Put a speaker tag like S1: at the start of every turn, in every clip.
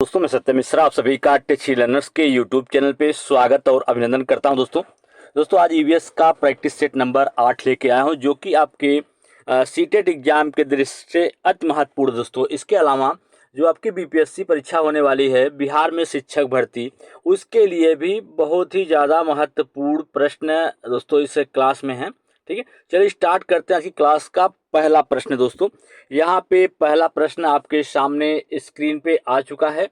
S1: दोस्तों मैं सत्य मिश्रा आप सभी का टेची लर्नर्स के यूट्यूब चैनल पे स्वागत और अभिनंदन करता हूं। दोस्तों आज ईवीएस का प्रैक्टिस सेट नंबर 8 लेके आया हूं, जो कि आपके सीटेट एग्जाम के दृष्टि से अति महत्वपूर्ण। दोस्तों इसके अलावा जो आपकी बीपीएससी परीक्षा होने वाली है बिहार में शिक्षक भर्ती, उसके लिए भी बहुत ही ज़्यादा महत्वपूर्ण प्रश्न दोस्तों इस क्लास में है। ठीक है, चलिए स्टार्ट करते हैं आज की क्लास का पहला प्रश्न। दोस्तों यहाँ पे पहला प्रश्न आपके सामने स्क्रीन पे आ चुका है।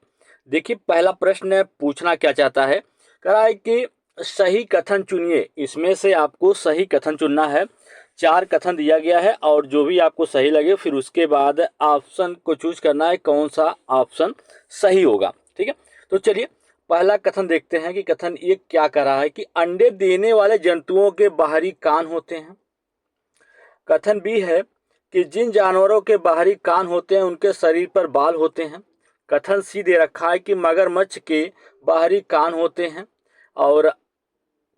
S1: देखिए पहला प्रश्न पूछना क्या चाहता है, कह रहा है कि सही कथन चुनिए। इसमें से आपको सही कथन चुनना है। 4 कथन दिया गया है और जो भी आपको सही लगे फिर उसके बाद ऑप्शन को चूज करना है कौन सा ऑप्शन सही होगा। ठीक है, तो चलिए पहला कथन देखते हैं कि कथन ये क्या कह रहा है कि अंडे देने वाले जंतुओं के बाहरी कान होते हैं। कथन बी है कि जिन जानवरों के बाहरी कान होते हैं उनके शरीर पर बाल होते हैं। कथन सी दे रखा है कि मगरमच्छ के बाहरी कान होते हैं। और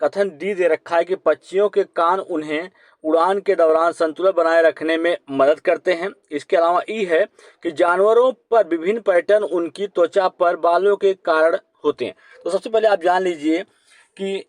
S1: कथन डी दे रखा है कि पक्षियों के कान उन्हें उड़ान के दौरान संतुलन बनाए रखने में मदद करते हैं। इसके अलावा ई है कि जानवरों पर विभिन्न पैटर्न उनकी त्वचा पर बालों के कारण होते हैं। तो सबसे पहले आप जान लीजिए कि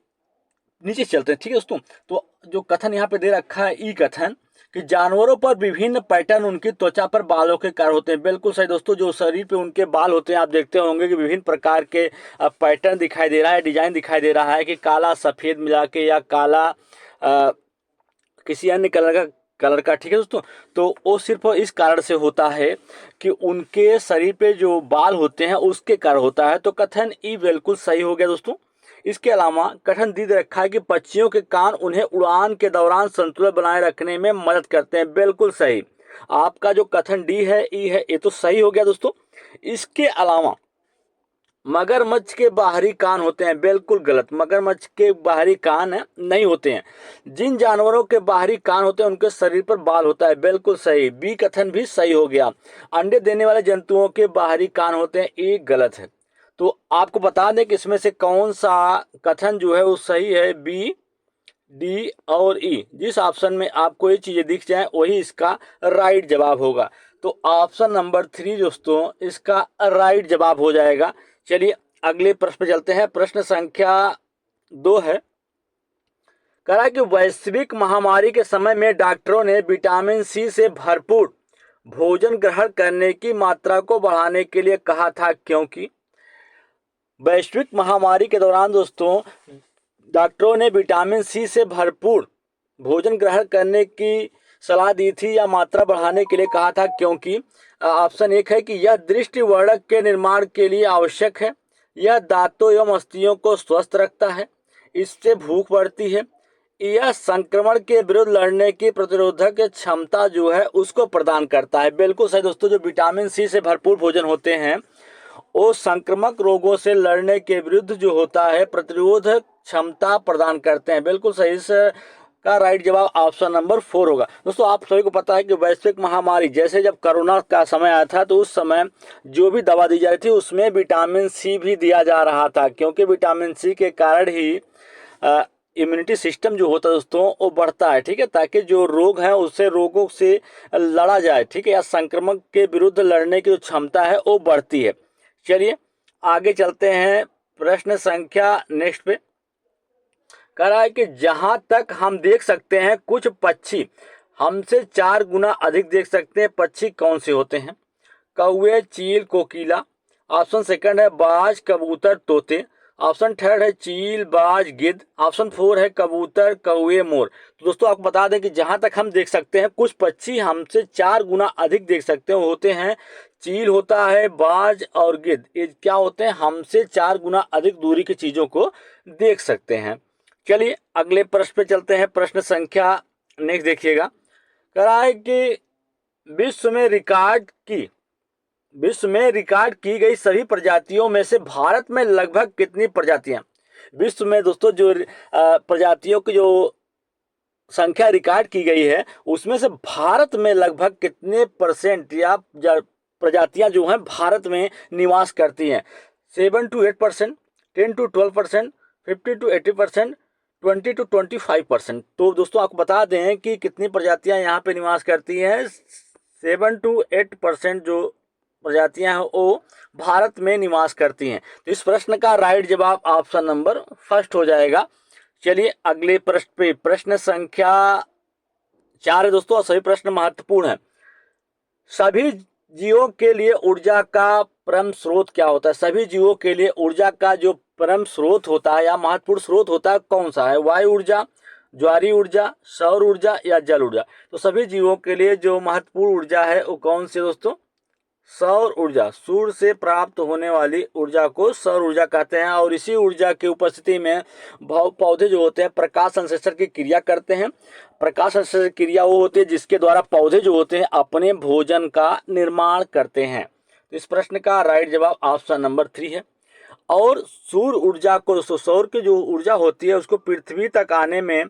S1: नीचे चलते हैं। ठीक है दोस्तों, तो जो कथन यहाँ पे दे रखा है ई कथन कि जानवरों पर विभिन्न पैटर्न उनकी त्वचा पर बालों के कारण होते हैं, बिल्कुल सही दोस्तों। जो शरीर पे उनके बाल होते हैं आप देखते होंगे कि विभिन्न प्रकार के पैटर्न दिखाई दे रहा है, डिजाइन दिखाई दे रहा है कि काला सफेद मिला के या काला किसी अन्य कलर का। ठीक है दोस्तों, तो वो सिर्फ इस कारण से होता है कि उनके शरीर पे जो बाल होते हैं उसके कारण होता है। तो कथन ई बिल्कुल सही हो गया दोस्तों। इसके अलावा कथन दी रखा है कि पक्षियों के कान उन्हें उड़ान के दौरान संतुलन बनाए रखने में मदद करते हैं, बिल्कुल सही। आपका जो कथन डी है ई है ये तो सही हो गया दोस्तों। इसके अलावा मगरमच्छ के बाहरी कान होते हैं, बिल्कुल गलत। मगरमच्छ के बाहरी कान नहीं होते हैं। जिन जानवरों के बाहरी कान होते हैं उनके शरीर पर बाल होता है, बिल्कुल सही। बी कथन भी सही हो गया। अंडे देने वाले जंतुओं के बाहरी कान होते हैं, ये गलत है। तो आपको बता दें कि इसमें से कौन सा कथन जो है वो सही है, बी, डी और ई। जिस ऑप्शन में आपको ये चीजें दिख जाए वही इसका राइट जवाब होगा। तो ऑप्शन नंबर 3 दोस्तों इसका राइट जवाब हो जाएगा। चलिए अगले प्रश्न पे चलते हैं। प्रश्न संख्या 2 है, कह रहा है कि वैश्विक महामारी के समय में डॉक्टरों ने विटामिन सी से भरपूर भोजन ग्रहण करने की मात्रा को बढ़ाने के लिए कहा था, क्योंकि वैश्विक महामारी के दौरान दोस्तों डॉक्टरों ने विटामिन सी से भरपूर भोजन ग्रहण करने की सलाह दी थी या मात्रा बढ़ाने के लिए कहा था, क्योंकि ऑप्शन 1 है कि यह दृष्टिवर्धक के निर्माण के लिए आवश्यक है, यह दांतों एवं अस्थियों को स्वस्थ रखता है, इससे भूख बढ़ती है, यह संक्रमण के विरुद्ध लड़ने की प्रतिरोधक क्षमता जो है उसको प्रदान करता है। बिल्कुल सही दोस्तों, जो विटामिन सी से भरपूर भोजन होते हैं वो संक्रामक रोगों से लड़ने के विरुद्ध जो होता है प्रतिरोध क्षमता प्रदान करते हैं, बिल्कुल सही। का राइट जवाब ऑप्शन नंबर 4 होगा। दोस्तों आप सभी को पता है कि वैश्विक महामारी जैसे जब कोरोना का समय आया था तो उस समय जो भी दवा दी जा रही थी उसमें विटामिन सी भी दिया जा रहा था, क्योंकि विटामिन सी के कारण ही इम्यूनिटी सिस्टम जो होता है दोस्तों वो बढ़ता है। ठीक है, ताकि जो रोग है उससे रोगों से लड़ा जाए। ठीक है, या संक्रमण के विरुद्ध लड़ने की जो क्षमता है वो बढ़ती है। चलिए आगे चलते हैं। प्रश्न संख्या नेक्स्ट पे कह रहा है कि जहां तक हम देख सकते हैं कुछ पक्षी हमसे 4 गुना अधिक देख सकते हैं। पक्षी कौन से होते हैं? कौवे, चील, कोकिला। ऑप्शन सेकंड है बाज, कबूतर, तोते। ऑप्शन थर्ड है चील, बाज, गिद्ध। ऑप्शन 4 है कबूतर, कौवे, मोर। तो दोस्तों आपको बता दें कि जहां तक हम देख सकते हैं कुछ पक्षी हमसे 4 गुना अधिक देख सकते हैं, वो होते हैं चील होता है, बाज और गिद्ध। ये क्या होते हैं? हमसे 4 गुना अधिक दूरी की चीजों को देख सकते हैं। चलिए अगले प्रश्न पे चलते हैं। प्रश्न संख्या नेक्स्ट देखिएगा, कह रहा है कि विश्व में रिकॉर्ड की गई सभी प्रजातियों में से भारत में लगभग कितनी प्रजातियां? विश्व में दोस्तों जो प्रजातियों की जो संख्या रिकॉर्ड की गई है उसमें से भारत में लगभग कितने परसेंट या प्रजातियां जो हैं भारत में निवास करती हैं? 7 to 8%, 10 to 12%, 50 to 80%, 20 to 25%। तो दोस्तों आपको बता दें कि कितनी प्रजातियां यहाँ पे निवास करती हैं। 7 to 8% जो प्रजातियां हैं वो भारत में निवास करती हैं। तो इस प्रश्न का राइट जवाब ऑप्शन नंबर फर्स्ट हो जाएगा। चलिए अगले प्रश्न पे, प्रश्न संख्या 4 है दोस्तों, और सभी प्रश्न महत्वपूर्ण है। सभी जीवों के लिए ऊर्जा का परम स्रोत क्या होता है? सभी जीवों के लिए ऊर्जा का जो परम स्रोत होता है या महत्वपूर्ण स्रोत होता है कौन सा है? वायु ऊर्जा, ज्वारीय ऊर्जा, सौर ऊर्जा या जल ऊर्जा? तो सभी जीवों के लिए जो महत्वपूर्ण ऊर्जा है वो कौन सी दोस्तों? सौर ऊर्जा। सूर्य से प्राप्त होने वाली ऊर्जा को सौर ऊर्जा कहते हैं, और इसी ऊर्जा की उपस्थिति में पौधे जो होते हैं प्रकाश संश्लेषण की क्रिया करते हैं। प्रकाश संश्लेषण क्रिया वो होती है जिसके द्वारा पौधे जो होते हैं अपने भोजन का निर्माण करते हैं। तो इस प्रश्न का राइट जवाब ऑप्शन नंबर 3 है। और सूर्य ऊर्जा को, सौर की जो ऊर्जा होती है उसको पृथ्वी तक आने में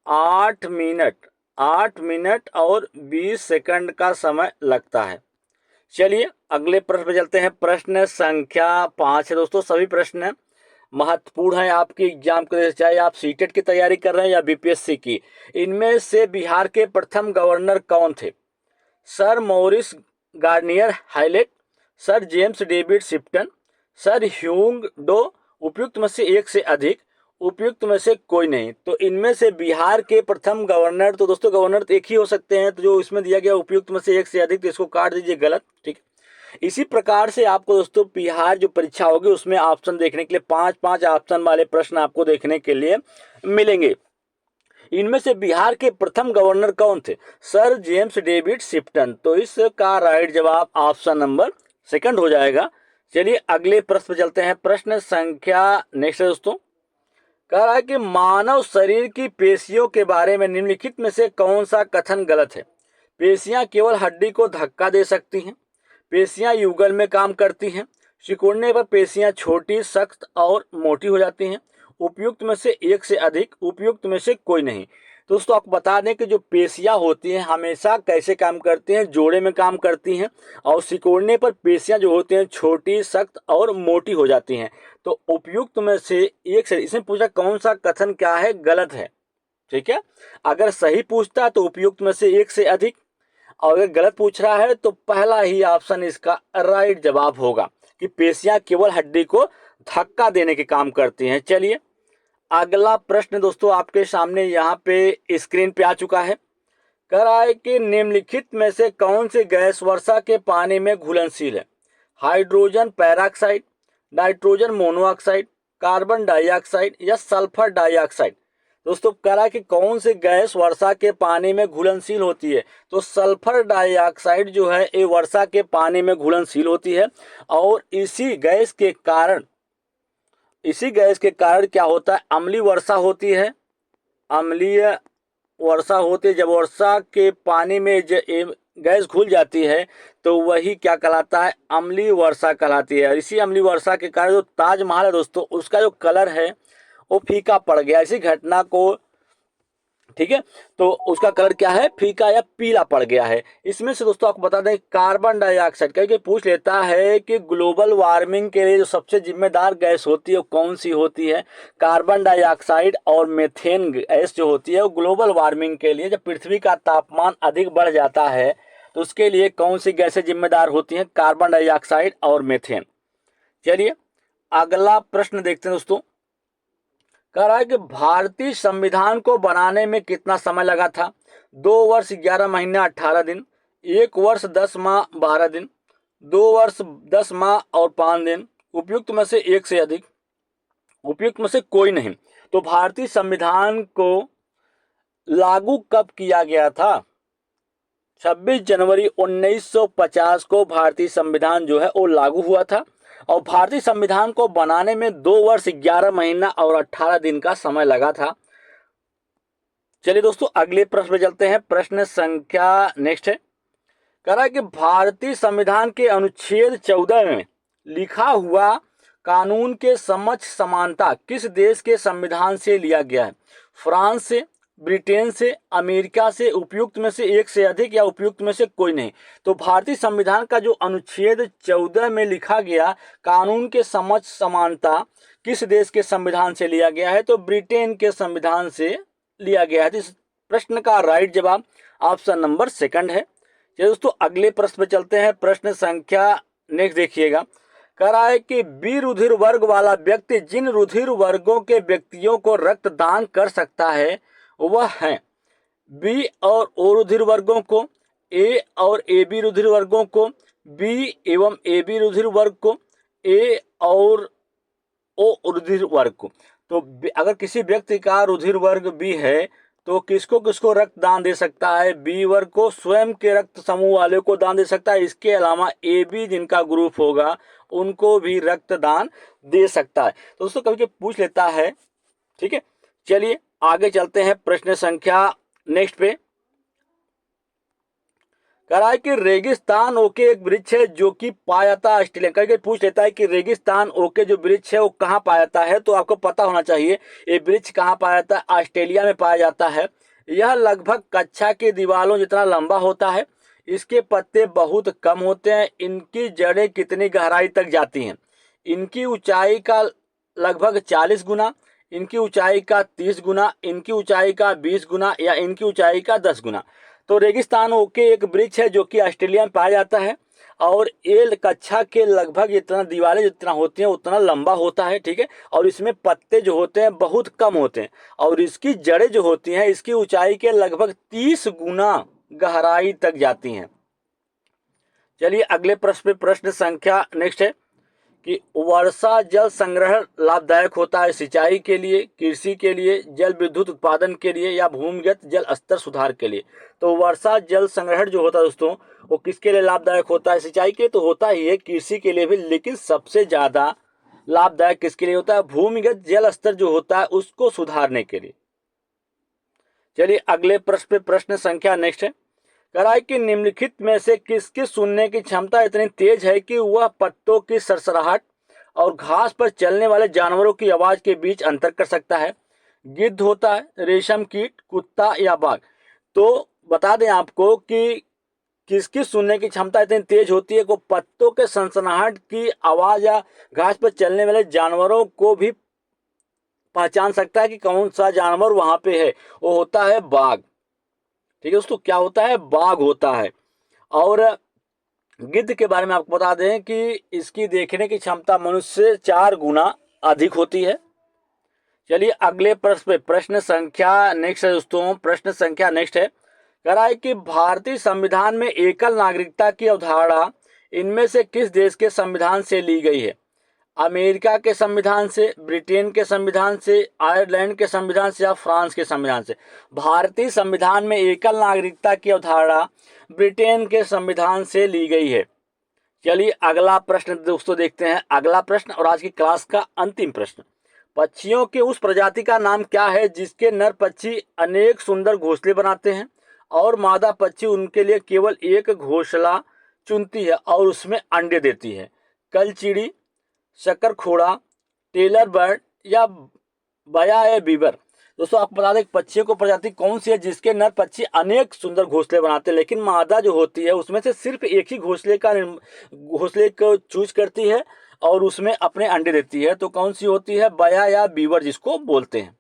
S1: 8 मिनट और 20 सेकंड का समय लगता है। चलिए अगले प्रश्न पे चलते हैं। प्रश्न संख्या 5 है दोस्तों, सभी प्रश्न महत्वपूर्ण है आपके एग्जाम के लिए, चाहे आप सीटेट की तैयारी कर रहे हैं या बीपीएससी की। इनमें से बिहार के प्रथम गवर्नर कौन थे? Sir Maurice Garnier Hallett, sir James David Sifton, sir ह्यूंग डो, उपयुक्त में से एक से अधिक, उपयुक्त में से कोई नहीं। तो इनमें से बिहार के प्रथम गवर्नर, तो दोस्तों गवर्नर तो एक ही हो सकते हैं, तो जो इसमें दिया गया उपयुक्त में से एक से अधिक, तो इसको काट दीजिए, गलत। ठीक, इसी प्रकार से आपको दोस्तों बिहार जो परीक्षा होगी उसमें ऑप्शन देखने के लिए 5-5 ऑप्शन वाले प्रश्न आपको देखने के लिए मिलेंगे। इनमें से बिहार के प्रथम गवर्नर कौन थे? Sir James David Shipton. तो इसका राइट जवाब ऑप्शन नंबर सेकंड हो जाएगा। चलिए अगले प्रश्न पर चलते हैं। प्रश्न संख्या नेक्स्ट है दोस्तों, कह रहा है कि मानव शरीर की पेशियों के बारे में निम्नलिखित में से कौन सा कथन गलत है? पेशियां केवल हड्डी को धक्का दे सकती हैं, पेशियां युगल में काम करती हैं, सिकुड़ने पर पेशियां छोटी, सख्त और मोटी हो जाती हैं, उपयुक्त में से एक से अधिक, उपयुक्त में से कोई नहीं। दोस्तों आपको बता दें कि जो पेशियां होती हैं हमेशा कैसे काम करती हैं? जोड़े में काम करती हैं, और सिकुड़ने पर पेशियां जो होती हैं छोटी, सख्त और मोटी हो जाती हैं। तो उपयुक्त में से एक से, इसमें पूछा कौन सा कथन क्या है गलत है। ठीक है, अगर सही पूछता है तो उपयुक्त में से एक से अधिक, और अगर गलत पूछ रहा है तो पहला ही ऑप्शन इसका राइट जवाब होगा कि पेशियां केवल हड्डी को धक्का देने के काम करती हैं। चलिए अगला प्रश्न दोस्तों आपके सामने यहाँ पे स्क्रीन पे आ चुका है। कह रहा है कि निम्नलिखित में से कौन सी गैस वर्षा के पानी में घुलनशील है? Hydrogen peroxide, nitrogen monoxide, carbon dioxide या सल्फर डाइऑक्साइड? दोस्तों कह रहा है कि कौन सी गैस वर्षा के पानी में घुलनशील होती है? तो सल्फर डाइऑक्साइड जो है ये वर्षा के पानी में घुलनशील होती है, और इसी गैस के कारण क्या होता है? अम्लीय वर्षा होती है। अम्लीय वर्षा होती है, जब वर्षा के पानी में गैस घुल जाती है तो वही क्या कहलाता है? अम्लीय वर्षा कहलाती है। और इसी अम्लीय वर्षा के कारण जो ताजमहल है दोस्तों उसका जो कलर है वो फीका पड़ गया, इसी घटना को, ठीक है, तो उसका कलर क्या है? फीका या पीला पड़ गया है। इसमें से दोस्तों आपको बता दें कार्बन डाइऑक्साइड, क्योंकि पूछ लेता है कि ग्लोबल वार्मिंग के लिए जो सबसे जिम्मेदार गैस होती है वो कौन सी होती है? कार्बन डाइऑक्साइड और मीथेन गैस जो होती है वो ग्लोबल वार्मिंग के लिए, जब पृथ्वी का तापमान अधिक बढ़ जाता है तो उसके लिए कौन सी गैसें जिम्मेदार होती हैं? कार्बन डाइऑक्साइड और मीथेन। चलिए अगला प्रश्न देखते हैं दोस्तों। कह रहा है कि भारतीय संविधान को बनाने में कितना समय लगा था? 2 वर्ष 11 महीने 18 दिन, 1 वर्ष 10 माह 12 दिन, 2 वर्ष 10 माह और 5 दिन, उपयुक्त में से एक से अधिक, उपयुक्त में से कोई नहीं। तो भारतीय संविधान को लागू कब किया गया था? 26 जनवरी 1950 को भारतीय संविधान जो है वो लागू हुआ था, और भारतीय संविधान को बनाने में 2 वर्ष 11 महीना और 18 दिन का समय लगा था। चलिए दोस्तों अगले प्रश्न पे चलते हैं। प्रश्न संख्या नेक्स्ट है, कह रहा है कि भारतीय संविधान के अनुच्छेद 14 में लिखा हुआ कानून के समक्ष समानता किस देश के संविधान से लिया गया है? फ्रांस से, ब्रिटेन से, अमेरिका से, उपयुक्त में से एक से अधिक या उपयुक्त में से कोई नहीं। तो भारतीय संविधान का जो अनुच्छेद 14 में लिखा गया कानून के समक्ष समानता किस देश के संविधान से लिया गया है? तो ब्रिटेन के संविधान से लिया गया है। इस प्रश्न का राइट जवाब ऑप्शन नंबर सेकंड है। चलिए दोस्तों अगले प्रश्न पे चलते हैं। प्रश्न संख्या नेक्स्ट देखिएगा, कह रहा है कि बी रुधिर वर्ग वाला व्यक्ति जिन रुधिर वर्गों के व्यक्तियों को रक्तदान कर सकता है वह है बी और ओ रुधिर वर्गों को, ए और ए बी रुधिर वर्गों को, बी एवं ए बी रुधिर वर्ग को, ए और ओ रुधिर वर्ग को। तो अगर किसी व्यक्ति का रुधिर वर्ग बी है तो किसको किसको रक्तदान दे सकता है? बी वर्ग को, स्वयं के रक्त समूह वाले को दान दे सकता है। इसके अलावा ए बी जिनका ग्रुप होगा उनको भी रक्तदान दे सकता है। तो दोस्तों कभी कभी पूछ लेता है, ठीक है। चलिए आगे चलते हैं प्रश्न संख्या नेक्स्ट पे। कह रहा है कि रेगिस्तान ओके एक वृक्ष है जो कि पाया जाता है ऑस्ट्रेलिया। कहीं पूछ लेता है कि रेगिस्तान ओके जो वृक्ष है वो कहाँ पाया जाता है, तो आपको पता होना चाहिए ये वृक्ष कहाँ पाया जाता है, ऑस्ट्रेलिया में पाया जाता है। यह लगभग कक्षा की दीवारों जितना लंबा होता है। इसके पत्ते बहुत कम होते हैं। इनकी जड़ें कितनी गहराई तक जाती हैं? इनकी ऊंचाई का लगभग 40 गुना, इनकी ऊंचाई का 30 गुना, इनकी ऊंचाई का 20 गुना या इनकी ऊंचाई का 10 गुना। तो रेगिस्तान ओके एक वृक्ष है जो कि ऑस्ट्रेलिया में पाया जाता है और ये कक्षा के लगभग इतना दीवारें जितना होती हैं उतना लंबा होता है, ठीक है। और इसमें पत्ते जो होते हैं बहुत कम होते हैं और इसकी जड़ें जो होती हैं इसकी ऊंचाई के लगभग 30 गुना गहराई तक जाती हैं। चलिए अगले प्रश्न पे प्रश्न संख्या नेक्स्ट है कि वर्षा जल संग्रहण लाभदायक होता है सिंचाई के लिए, कृषि के लिए, जल विद्युत उत्पादन के लिए या भूमिगत जल स्तर सुधार के लिए। तो वर्षा जल संग्रहण जो होता है दोस्तों वो किसके लिए लाभदायक होता है? सिंचाई के लिए तो होता ही है, कृषि के लिए भी, लेकिन सबसे ज्यादा लाभदायक किसके लिए होता है? भूमिगत जल स्तर जो होता है उसको सुधारने के लिए। चलिए अगले प्रश्न पे प्रश्न संख्या नेक्स्ट है। कह रहा है कि निम्नलिखित में से किसकी सुनने की क्षमता इतनी तेज है कि वह पत्तों की सरसराहट और घास पर चलने वाले जानवरों की आवाज के बीच अंतर कर सकता है? गिद्ध होता है, रेशम कीट, कुत्ता या बाघ। तो बता दें आपको कि किसकी सुनने की क्षमता इतनी तेज होती है को पत्तों के सनसनाहट की आवाज या घास पर चलने वाले जानवरों को भी पहचान सकता है कि कौन सा जानवर वहां पे है। वो होता है बाघ, ठीक है दोस्तों। क्या होता है? बाघ होता है। और गिद्ध के बारे में आपको बता दें कि इसकी देखने की क्षमता मनुष्य से 4 गुना अधिक होती है। चलिए अगले प्रश्न पे प्रश्न संख्या नेक्स्ट है दोस्तों। प्रश्न संख्या नेक्स्ट है, कह रहा है कि भारतीय संविधान में एकल नागरिकता की अवधारणा इनमें से किस देश के संविधान से ली गई है? अमेरिका के संविधान से, ब्रिटेन के संविधान से, आयरलैंड के संविधान से या फ्रांस के संविधान से? भारतीय संविधान में एकल नागरिकता की अवधारणा ब्रिटेन के संविधान से ली गई है। चलिए अगला प्रश्न दोस्तों देखते हैं। अगला प्रश्न और आज की क्लास का अंतिम प्रश्न, पक्षियों के उस प्रजाति का नाम क्या है जिसके नर पक्षी अनेक सुंदर घोंसले बनाते हैं और मादा पक्षी उनके लिए केवल एक घोंसला चुनती है और उसमें अंडे देती है? कलचिड़ी, शकरखोड़ा, टेलर बर्ड या बया या बीबर। दोस्तों आपको बता दें पक्षियों को प्रजाति कौन सी है जिसके नर पक्षी अनेक सुंदर घोंसले बनाते हैं लेकिन मादा जो होती है उसमें से सिर्फ एक ही घोंसले को चूज करती है और उसमें अपने अंडे देती है। तो कौन सी होती है? बया या बीबर जिसको बोलते हैं।